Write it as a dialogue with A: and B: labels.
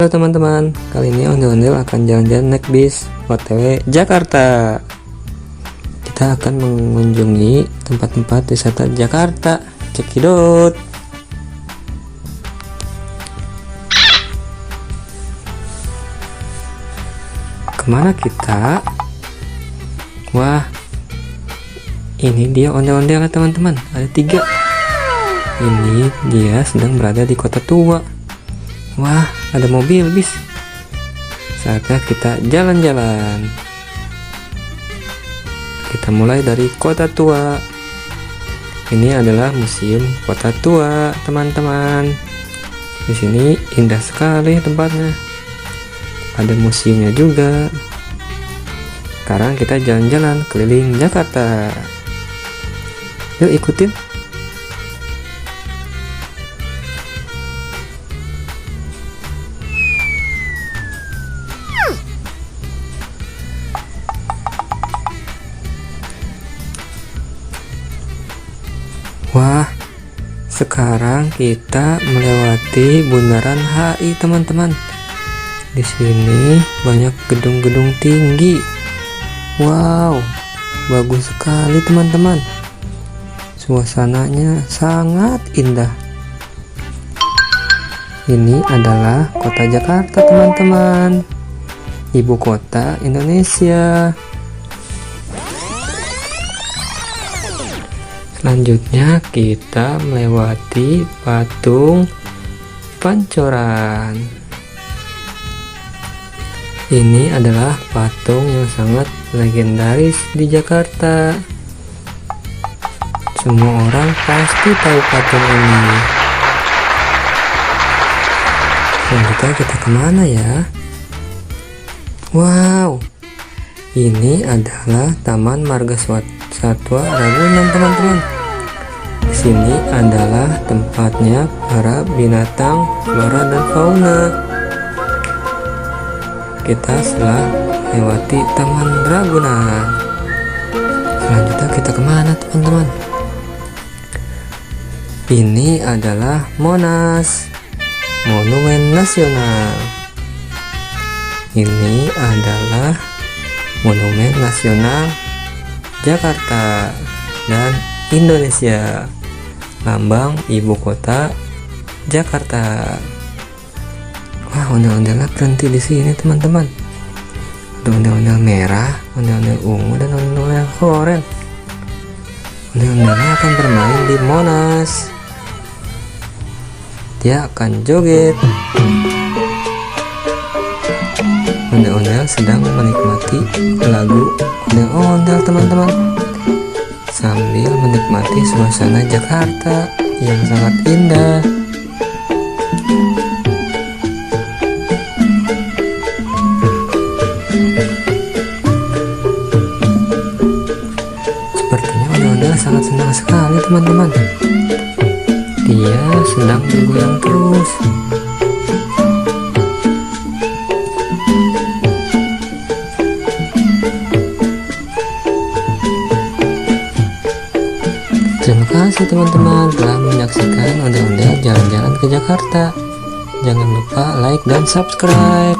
A: Halo teman-teman, kali ini ondel-ondel akan jalan-jalan naik bis OTW Jakarta. Kita akan mengunjungi tempat-tempat wisata Jakarta. Cekidot. Kemana kita? Wah, ini dia ondel-ondel teman-teman. Ada 3. Ini dia sedang berada di kota tua. Wah, ada mobil bis. Saatnya kita jalan-jalan. Kita mulai dari kota tua. Ini adalah museum kota tua, teman-teman. Di sini indah sekali tempatnya. Ada museumnya juga. Sekarang kita jalan-jalan keliling Jakarta. Yuk ikutin. Wah, sekarang kita melewati Bundaran HI, teman-teman. Di sini banyak gedung-gedung tinggi. Wow, bagus sekali, teman-teman. Suasananya sangat indah. Ini adalah kota Jakarta, teman-teman. Ibu kota Indonesia. Selanjutnya kita melewati patung Pancoran. Ini adalah patung yang sangat legendaris di Jakarta. Semua orang pasti tahu patung ini. Selanjutnya kita kemana ya? Wow, ini adalah Taman Marga Satwa Ragunan, teman-teman. Di sini adalah tempatnya para binatang flora dan fauna. Kita setelah lewati Taman Ragunan. Selanjutnya kita kemana, teman-teman? Ini adalah Monas, Monumen Nasional. Ini adalah Monumen Nasional Jakarta dan Indonesia. Lambang ibu kota Jakarta. Wah, ondel-ondelnya berhenti di sini, teman-teman. Ada ondel-ondel merah, ondel-ondel ungu, dan ondel-ondel oranye. Ondel-ondelnya akan bermain di Monas. Dia akan joget. Ondel-ondel sedang menikmati lagu ondel-ondel, teman-teman, sambil menikmati suasana Jakarta yang sangat indah. Sepertinya ondel-ondel sangat senang sekali, teman-teman. Dia sedang bergoyang terus. Terima kasih, teman-teman, telah menyaksikan ondel-ondel jalan-jalan ke Jakarta. Jangan lupa like dan subscribe.